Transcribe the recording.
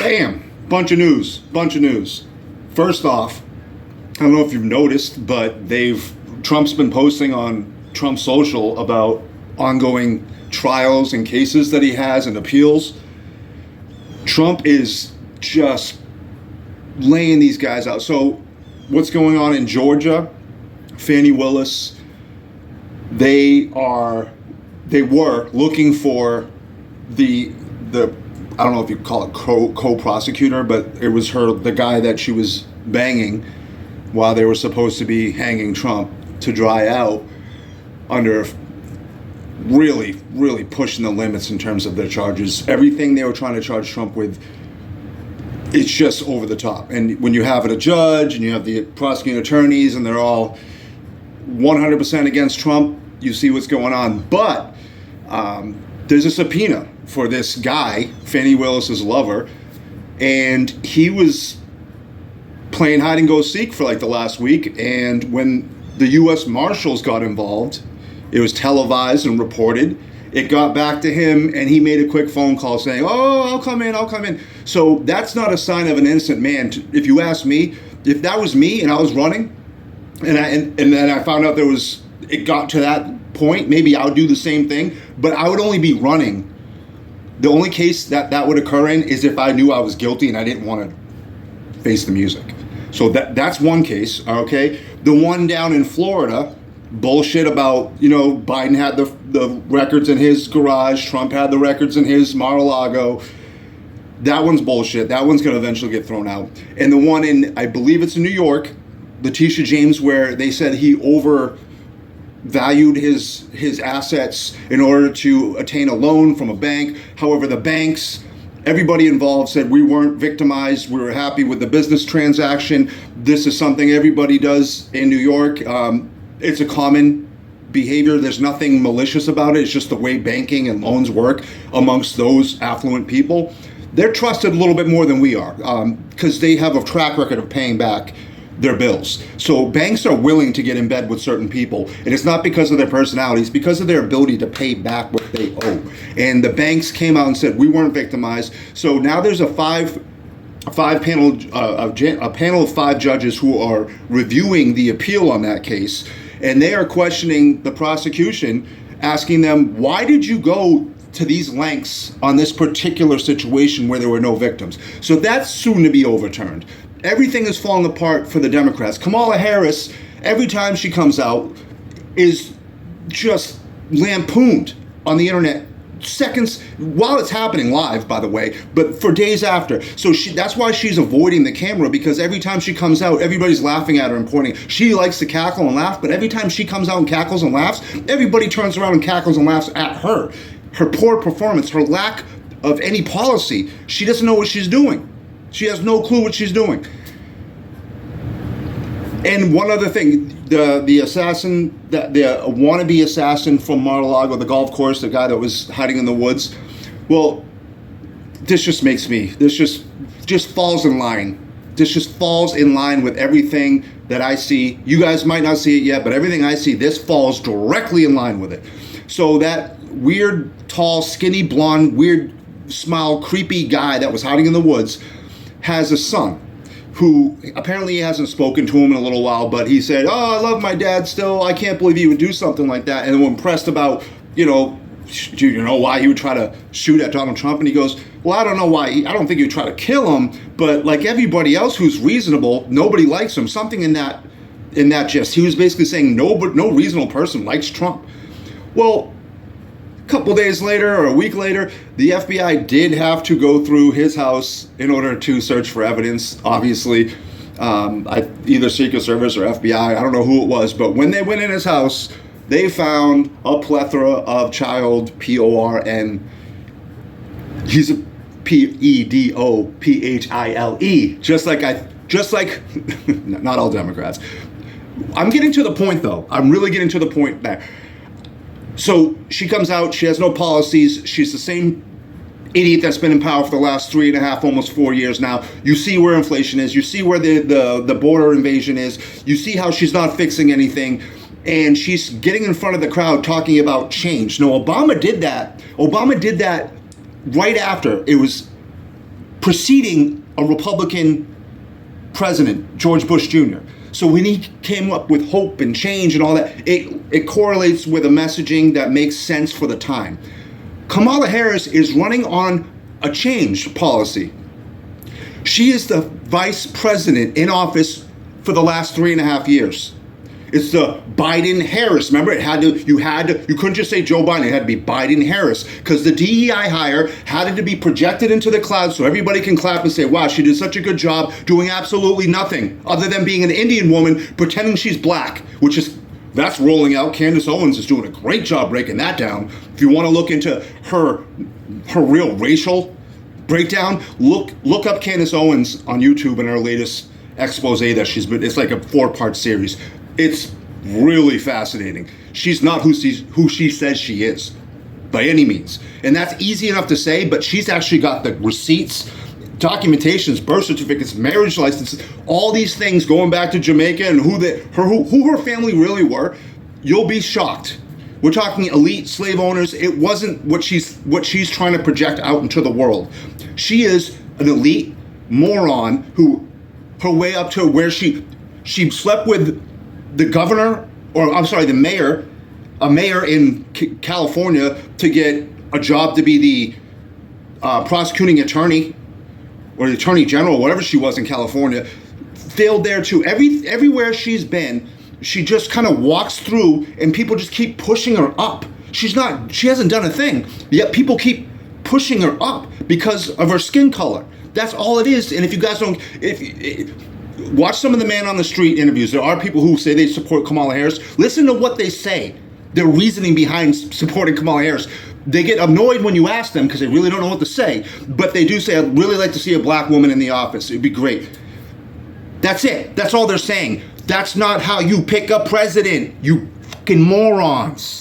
Bam! Bunch of news. First off, I don't know if you've noticed, but Trump's been posting on Trump Social about ongoing trials and cases that he has and appeals. Trump is just laying these guys out. So what's going on in Georgia? Fani Willis, they were looking for the I don't know if you call it co-prosecutor, but it was the guy that she was banging while they were supposed to be hanging Trump, to dry out under really, really pushing the limits in terms of their charges. Everything they were trying to charge Trump with, it's just over the top. And when you have a judge and you have the prosecuting attorneys and they're all 100% against Trump, you see what's going on. But there's a subpoena for this guy, Fani Willis's lover, and he was playing hide and go seek for like the last week. And when the U.S. Marshals got involved, it was televised and reported. It got back to him, and he made a quick phone call saying, "Oh, I'll come in." So that's not a sign of an innocent man. If you ask me, if that was me and I was running, and then I found out it got to that point, maybe I would do the same thing. But I would only be running. The only case that would occur in is if I knew I was guilty and I didn't want to face the music. So that's one case, okay? The one down in Florida, bullshit about, Biden had the records in his garage, Trump had the records in his Mar-a-Lago. That one's bullshit. That one's going to eventually get thrown out. And the one in, I believe it's in New York, Letitia James, where they said he overvalued his assets in order to attain a loan from a bank. However, the banks, everybody involved said we weren't victimized. We were happy with the business transaction. This is something everybody does in New York. It's a common behavior. There's nothing malicious about it. It's just the way banking and loans work amongst those affluent people. They're trusted a little bit more than we are because they have a track record of paying back their bills. So banks are willing to get in bed with certain people, and it's not because of their personalities, because of their ability to pay back what they owe. And the banks came out and said we weren't victimized. So now there's a panel of 5 judges who are reviewing the appeal on that case, and they are questioning the prosecution, asking them, why did you go to these lengths on this particular situation where there were no victims? So that's soon to be overturned. Everything is falling apart for the Democrats. Kamala Harris, every time she comes out, is just lampooned on the internet seconds while it's happening live, by the way, but for days after. So that's why she's avoiding the camera, because every time she comes out, everybody's laughing at her and pointing. She likes to cackle and laugh, but every time she comes out and cackles and laughs, everybody turns around and cackles and laughs at her. Her poor performance, her lack of any policy. She doesn't know what she's doing. She has no clue what she's doing. And one other thing, the assassin, the wannabe assassin from Mar-a-Lago, the golf course, the guy that was hiding in the woods. Well, this just falls in line. This just falls in line with everything that I see. You guys might not see it yet, but everything I see, this falls directly in line with it. So that weird, tall, skinny, blonde, weird smile, creepy guy that was hiding in the woods has a son who apparently he hasn't spoken to him in a little while, but he said, "Oh, I love my dad still. I can't believe he would do something like that." And when pressed about, do you know why he would try to shoot at Donald Trump? And he goes, "Well, I don't know why. I don't think he would try to kill him, but like everybody else who's reasonable, nobody likes him." Something in that gist. He was basically saying no reasonable person likes Trump. Well, a couple days later or a week later, the FBI did have to go through his house in order to search for evidence. Obviously, either Secret Service or FBI, I don't know who it was, but when they went in his house, they found a plethora of child porn. He's a pedophile, just like not all Democrats. I'm getting to the point though. I'm really getting to the point there. So she comes out, she has no policies, she's the same idiot that's been in power for the last 3.5, almost 4 years now. You see where inflation is, you see where the border invasion is, you see how she's not fixing anything, and she's getting in front of the crowd talking about change. No, Obama did that right after. It was preceding a Republican president, George Bush Jr. So when he came up with hope and change and all that, it correlates with a messaging that makes sense for the time. Kamala Harris is running on a change policy. She is the vice president in office for the last 3.5 years. It's the Biden-Harris. Remember, you couldn't just say Joe Biden. It had to be Biden-Harris because the DEI hire had to be projected into the cloud so everybody can clap and say, wow, she did such a good job doing absolutely nothing other than being an Indian woman pretending she's black, that's rolling out. Candace Owens is doing a great job breaking that down. If you want to look into her real racial breakdown, look up Candace Owens on YouTube and her latest expose that it's like a 4-part series. It's really fascinating. She's not who she says she is by any means. And that's easy enough to say, but she's actually got the receipts, documentations, birth certificates, marriage licenses, all these things going back to Jamaica and who her family really were. You'll be shocked. We're talking elite slave owners. It wasn't what she's trying to project out into the world. She is an elite moron who her way up to where she slept with the governor, or I'm sorry, a mayor in California to get a job to be the prosecuting attorney or the attorney general, whatever she was in California, failed there too. Everywhere she's been, she just kind of walks through and people just keep pushing her up. She hasn't done a thing, yet people keep pushing her up because of her skin color. That's all it is. And if you guys watch some of the Man on the Street interviews. There are people who say they support Kamala Harris. Listen to what they say. Their reasoning behind supporting Kamala Harris. They get annoyed when you ask them because they really don't know what to say. But they do say, I'd really like to see a black woman in the office. It'd be great. That's it. That's all they're saying. That's not how you pick a president, you fucking morons.